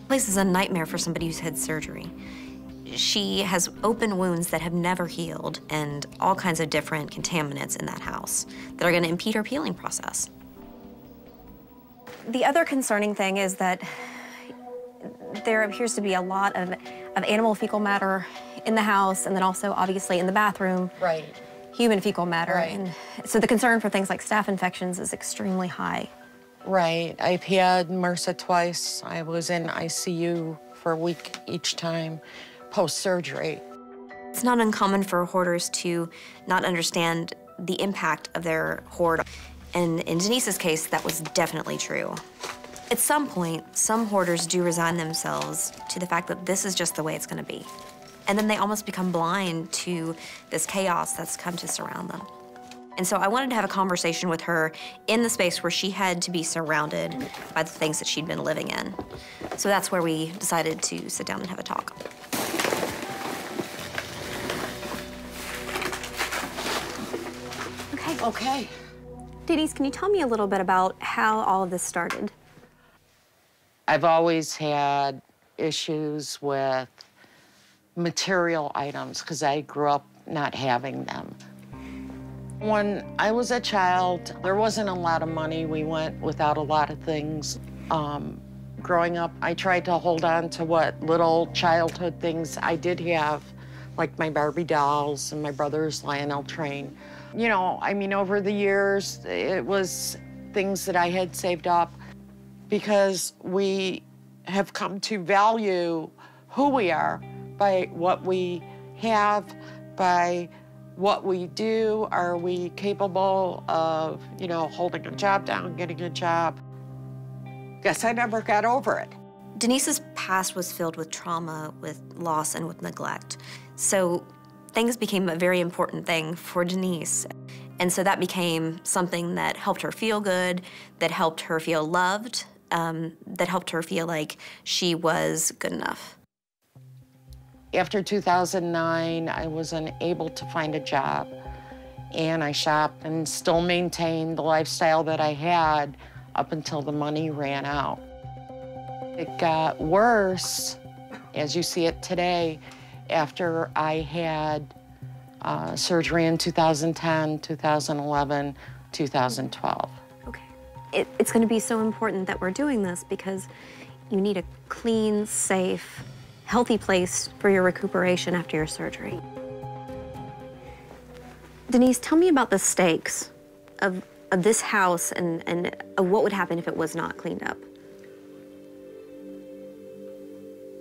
This is a nightmare for somebody who's had surgery. She has open wounds that have never healed and all kinds of different contaminants in that house that are going to impede her healing process. The other concerning thing is that there appears to be a lot of animal fecal matter in the house, and then also obviously in the bathroom. Right. Human fecal matter. Right. And so the concern for things like staph infections is extremely high. Right. I've had MRSA twice. I was in ICU for a week each time post-surgery. It's not uncommon for hoarders to not understand the impact of their hoard. And in Denise's case, that was definitely true. At some point, some hoarders do resign themselves to the fact that this is just the way it's going to be. And then they almost become blind to this chaos that's come to surround them. And so I wanted to have a conversation with her in the space where she had to be surrounded by the things that she'd been living in. So that's where we decided to sit down and have a talk. Okay. Denise, can you tell me a little bit about how all of this started? I've always had issues with material items because I grew up not having them. When I was a child, there wasn't a lot of money. We went without a lot of things. Growing up, I tried to hold on to what little childhood things I did have, like my Barbie dolls and my brother's Lionel train. You know, I mean, over the years, it was things that I had saved up because we have come to value who we are by what we have, by what we do. Are we capable of, you know, holding a job down, getting a job? Guess I never got over it. Denise's past was filled with trauma, with loss, and with neglect. So things became a very important thing for Denise. And so that became something that helped her feel good, that helped her feel loved, that helped her feel like she was good enough. After 2009, I was unable to find a job, and I shopped and still maintained the lifestyle that I had up until the money ran out. It got worse, as you see it today, after I had surgery in 2010, 2011, 2012. Okay. It's going to be so important that we're doing this because you need a clean, safe, healthy place for your recuperation after your surgery. Denise, tell me about the stakes of this house and what would happen if it was not cleaned up.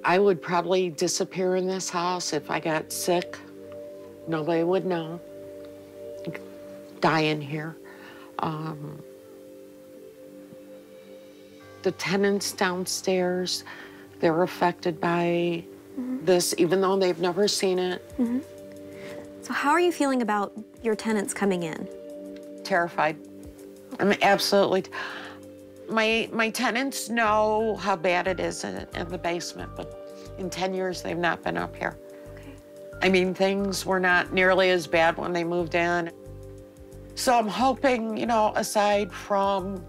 I would probably disappear in this house if I got sick. Nobody would know. I'd die in here. The tenants downstairs, they're affected by this, even though they've never seen it. So how are you feeling about your tenants coming in? Terrified. I'm absolutely. My tenants know how bad it is in the basement, but in 10 years, they've not been up here. Okay. I mean, things were not nearly as bad when they moved in. So I'm hoping, you know, aside from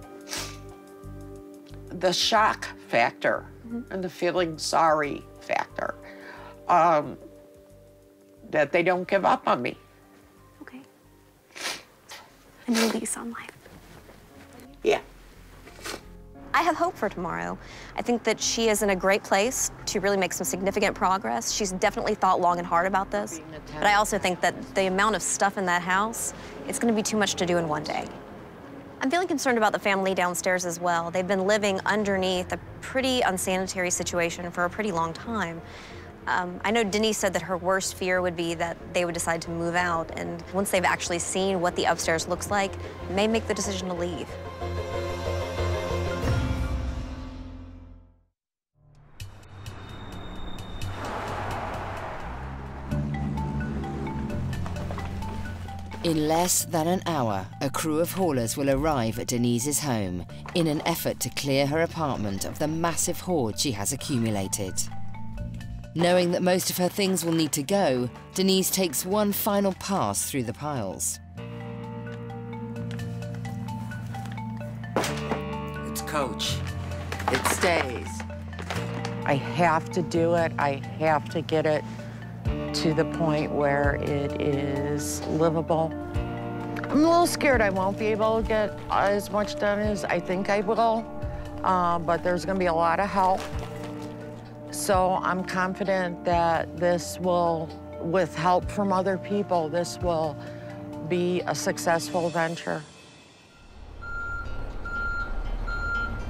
the shock factor and the feeling sorry factor, that they don't give up on me. Okay. A new lease on life. Yeah. I have hope for tomorrow. I think that she is in a great place to really make some significant progress. She's definitely thought long and hard about this. But I also think that the amount of stuff in that house, it's going to be too much to do in one day. I'm feeling concerned about the family downstairs as well. They've been living underneath a pretty unsanitary situation for a pretty long time. I know Denise said that her worst fear would be that they would decide to move out, and once they've actually seen what the upstairs looks like, may make the decision to leave. In less than an hour, a crew of haulers will arrive at Denise's home in an effort to clear her apartment of the massive hoard she has accumulated. Knowing that most of her things will need to go, Denise takes one final pass through the piles. It's Coach. It stays. I have to do it. I have to get it to the point where it is livable. I'm a little scared I won't be able to get as much done as I think I will, but there's gonna be a lot of help. So I'm confident that this will, with help from other people, this will be a successful venture.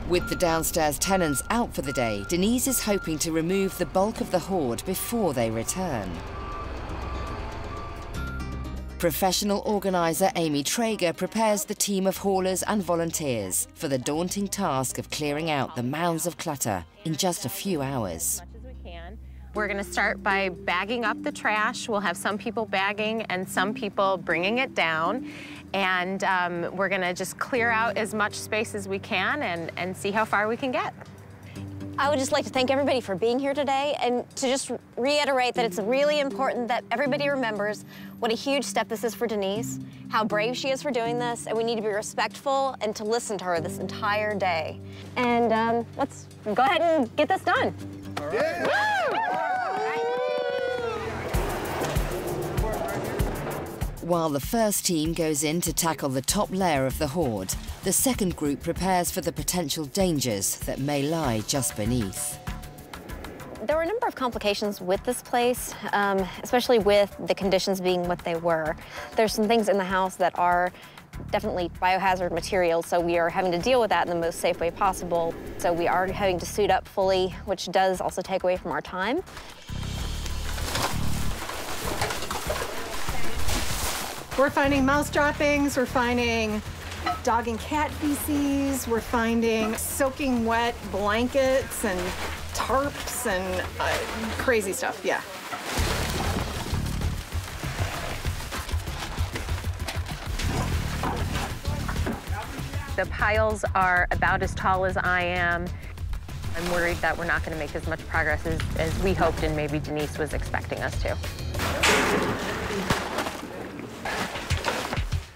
With the downstairs tenants out for the day, Denise is hoping to remove the bulk of the hoard before they return. Professional organiser Amy Traeger prepares the team of haulers and volunteers for the daunting task of clearing out the mounds of clutter in just a few hours. We're going to start by bagging up the trash. We'll have some people bagging and some people bringing it down. And we're going to just clear out as much space as we can and see how far we can get. I would just like to thank everybody for being here today and to just reiterate that it's really important that everybody remembers what a huge step this is for Denise, how brave she is for doing this, and we need to be respectful and to listen to her this entire day. And let's go ahead and get this done. All right. Woo! While the first team goes in to tackle the top layer of the hoard, the second group prepares for the potential dangers that may lie just beneath. There were a number of complications with this place, especially with the conditions being what they were. There's some things in the house that are definitely biohazard materials, so we are having to deal with that in the most safe way possible. So we are having to suit up fully, which does also take away from our time. We're finding mouse droppings, we're finding dog and cat feces, we're finding soaking wet blankets and tarps and crazy stuff, yeah. The piles are about as tall as I am. I'm worried that we're not going to make as much progress as we hoped and maybe Denise was expecting us to.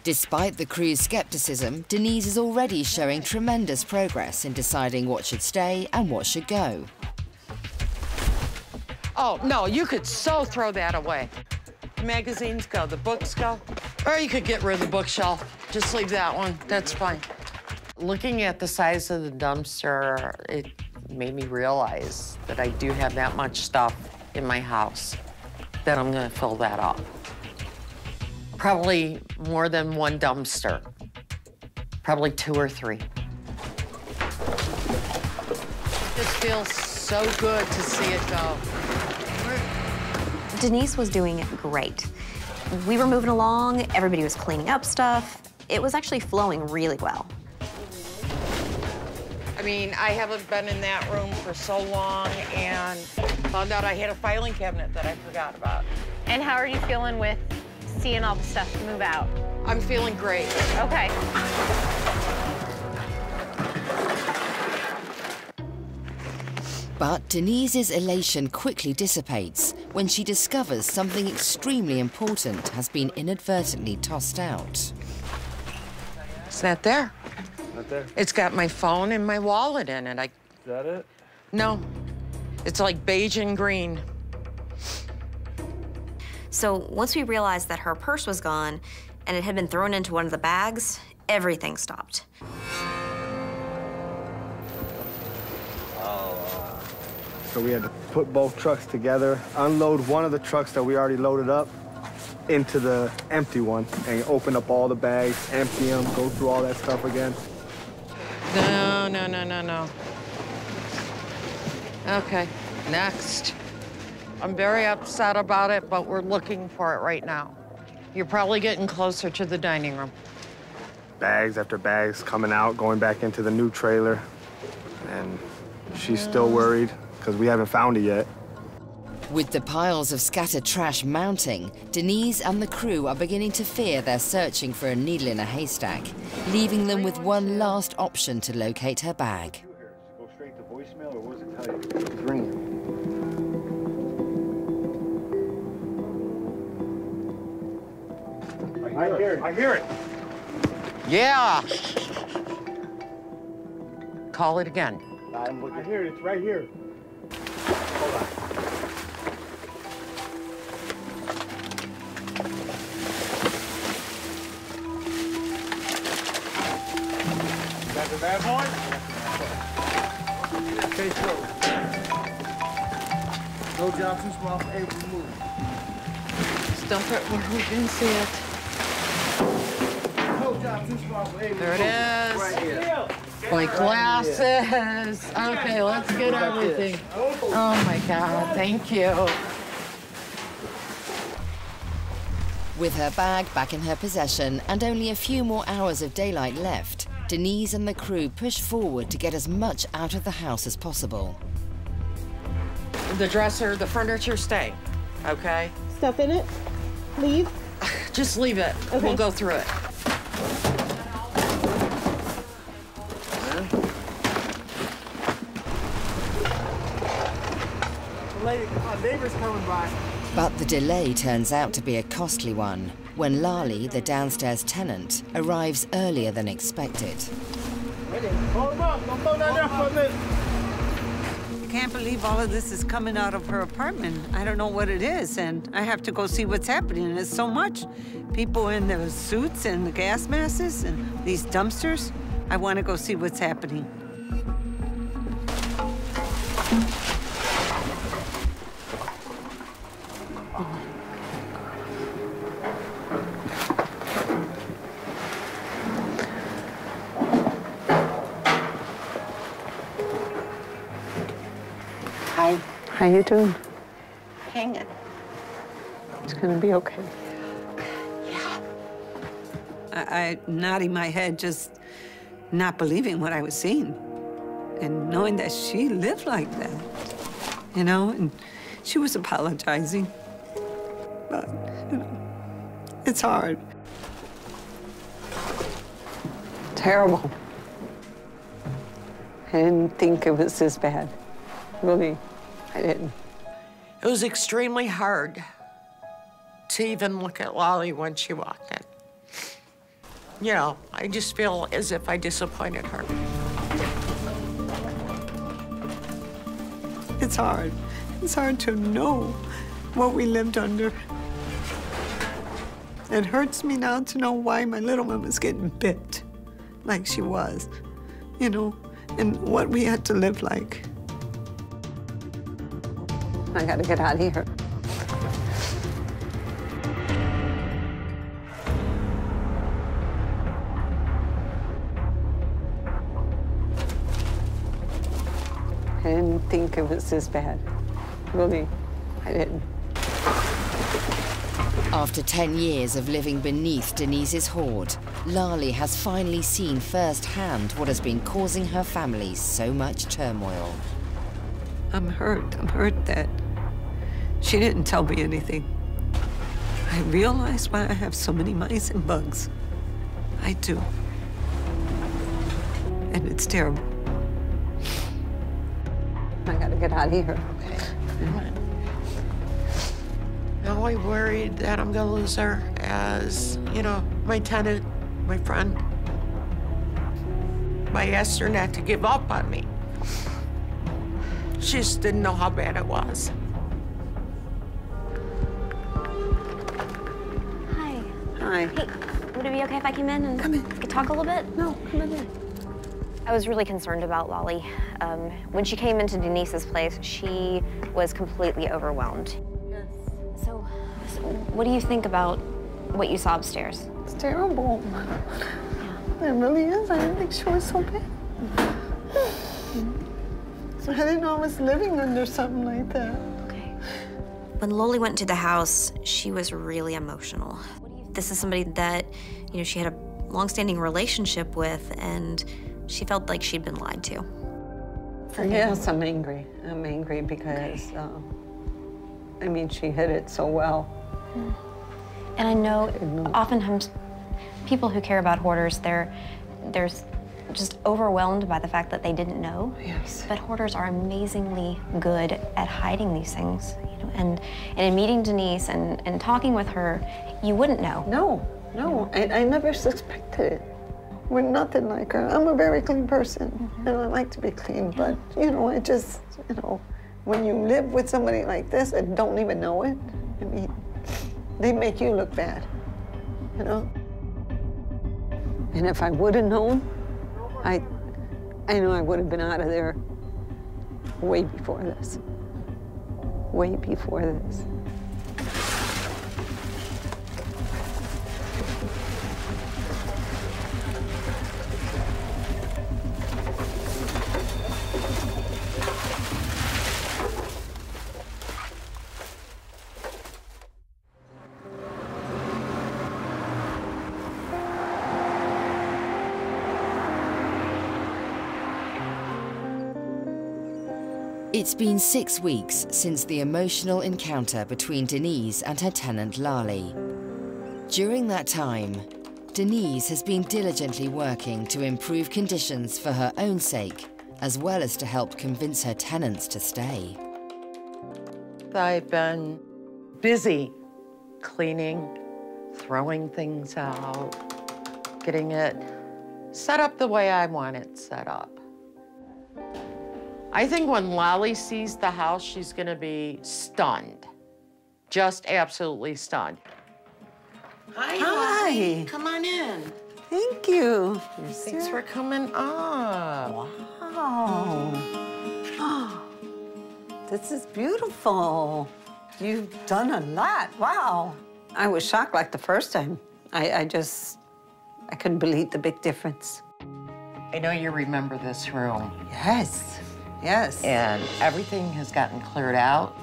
Despite the crew's skepticism, Denise is already showing tremendous progress in deciding what should stay and what should go. Oh, no, you could so throw that away. The magazines go, the books go, or you could get rid of the bookshelf. Just leave that one, that's fine. Looking at the size of the dumpster, it made me realize that I do have that much stuff in my house that I'm gonna fill that up. Probably more than one dumpster, probably 2 or 3. This feels so good to see it go. Denise was doing great. We were moving along, everybody was cleaning up stuff. It was actually flowing really well. I mean, I haven't been in that room for so long and found out I had a filing cabinet that I forgot about. And how are you feeling with seeing all the stuff move out? I'm feeling great. Okay. But Denise's elation quickly dissipates when she discovers something extremely important has been inadvertently tossed out. It's not there. Not there? It's got my phone and my wallet in it. Is that it? No. It's like beige and green. So once we realized that her purse was gone and it had been thrown into one of the bags, everything stopped. So we had to put both trucks together, unload one of the trucks that we already loaded up into the empty one, and open up all the bags, empty them, go through all that stuff again. No, no, no, no, no. Okay, next. I'm very upset about it, but we're looking for it right now. You're probably getting closer to the dining room. Bags after bags coming out, going back into the new trailer. And she's still worried because we haven't found it yet. With the piles of scattered trash mounting, Denise and the crew are beginning to fear they're searching for a needle in a haystack, leaving them with one last option to locate her bag. Go straight to voicemail, or what does it tell you? It's ringing. I hear it. I hear it. Yeah. Call it again. I hear it. It's right here. Hold on. Got the bad boy? Okay, so. No job too small for able to move. Dump it where we can see it. No job too small for able to There it move. is. Right here. My glasses. Okay, let's get everything. Oh my God, thank you. With her bag back in her possession and only a few more hours of daylight left, Denise and the crew push forward to get as much out of the house as possible. The dresser, the furniture, stay, okay? Stuff in it? Leave? Just leave it. Okay. We'll go through it. Lady, my neighbor's coming by. But the delay turns out to be a costly one when Lali, the downstairs tenant, arrives earlier than expected. Hold him up. Don't throw that there for a minute. I can't believe all of this is coming out of her apartment. I don't know what it is, and I have to go see what's happening. There's so much. People in their suits and the gas masks and these dumpsters. I want to go see what's happening. Hi. How you doing? Hanging. It's gonna be okay. Yeah. I nodding my head, just not believing what I was seeing. And knowing that she lived like that, you know, and she was apologizing. But, you know, it's hard. Terrible. I didn't think it was this bad. Really, I didn't. It was extremely hard to even look at Lolly when she walked in. You know, I just feel as if I disappointed her. It's hard. It's hard to know what we lived under. It hurts me now to know why my little one was getting bit like she was, you know, and what we had to live like. I gotta get out of here. I didn't think it was this bad. Really, I didn't. After 10 years of living beneath Denise's hoard, Lali has finally seen firsthand what has been causing her family so much turmoil. I'm hurt that she didn't tell me anything. I realize why I have so many mice and bugs. I do. And it's terrible. I gotta get out of here. Now I'm worried that I'm gonna lose her as, you know, my tenant, my friend. I asked her not to give up on me. She just didn't know how bad it was. Hi. Hi. Hey, would it be okay if I came in and Come in. we could talk a little bit? No, come in. I was really concerned about Lolly. When she came into Denise's place, she was completely overwhelmed. Yes. So what do you think about what you saw upstairs? It's terrible. Yeah. It really is. I didn't think she was so bad. I didn't know I was living under something like that. Okay. When Lolly went to the house, she was really emotional. This is somebody that, you know, she had a long-standing relationship with, and she felt like she'd been lied to. Yes, I'm angry. I'm angry because, I mean, she hid it so well. And I know oftentimes people who care about hoarders, they're just overwhelmed by the fact that they didn't know. Yes. But hoarders are amazingly good at hiding these things, you know. And in meeting Denise and talking with her, you wouldn't know. No, I never suspected it. We're nothing like her. I'm a very clean person, and I like to be clean, but, you know, I just, you know, when you live with somebody like this and don't even know it, I mean, they make you look bad, you know? And if I would have known, I know I would have been out of there way before this. Way before this. It's been 6 weeks since the emotional encounter between Denise and her tenant Lali. During that time, Denise has been diligently working to improve conditions for her own sake, as well as to help convince her tenants to stay. I've been busy cleaning, throwing things out, getting it set up the way I want it set up. I think when Lali sees the house, she's gonna be stunned. Just absolutely stunned. Hi, Lali. Come on in. Thank you. Thanks for coming up. Wow. This is beautiful. You've done a lot. Wow. I was shocked like the first time. I couldn't believe the big difference. I know you remember this room. Yes. Yes. And everything has gotten cleared out.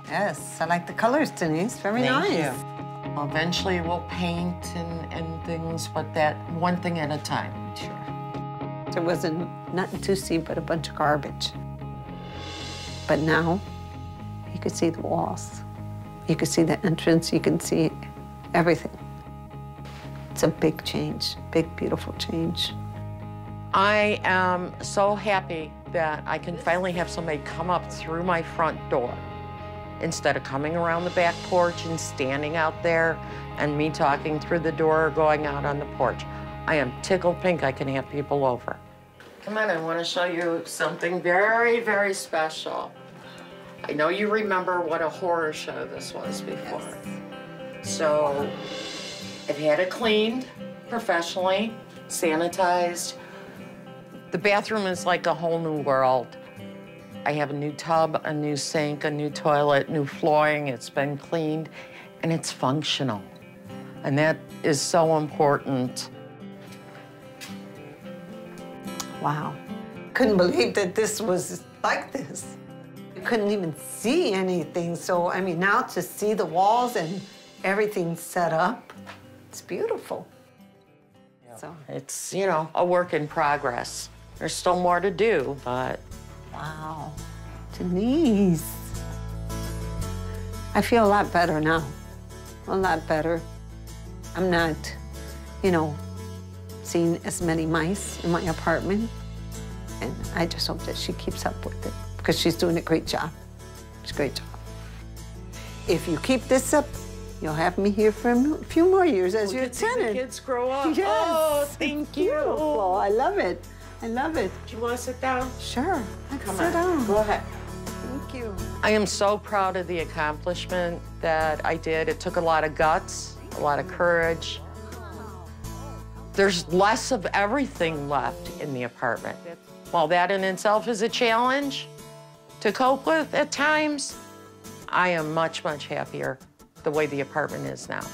Yes. I like the colors, Denise. Very nice. Thank you. Eventually we'll paint and things, but that one thing at a time. Sure. There wasn't nothing to see but a bunch of garbage. But now, you could see the walls. You could see the entrance. You can see everything. It's a big change, big, beautiful change. I am so happy that I can finally have somebody come up through my front door instead of coming around the back porch and standing out there and me talking through the door or going out on the porch. I am tickled pink I can have people over. Come on, I want to show you something very, very special. I know you remember what a horror show this was before. Yes. So I've had it cleaned professionally, sanitized. The bathroom is like a whole new world. I have a new tub, a new sink, a new toilet, new flooring. It's been cleaned, and it's functional. And that is so important. Wow. Couldn't believe that this was like this. I couldn't even see anything. So, I mean, now to see the walls and everything set up, it's beautiful. Yeah. So it's, you know, a work in progress. There's still more to do, but... Wow. Denise. I feel a lot better now. A lot better. I'm not, you know, seeing as many mice in my apartment. And I just hope that she keeps up with it because she's doing a great job. It's a great job. If you keep this up, you'll have me here for a few more years as your tenant. The kids grow up. Yes. Oh, thank you. Beautiful. I love it. I love it. Do you want to sit down? Sure. Let's Come sit on. down. Go ahead. Thank you. I am so proud of the accomplishment that I did. It took a lot of guts, a lot of courage. There's less of everything left in the apartment. While that in itself is a challenge to cope with at times, I am much, much happier the way the apartment is now.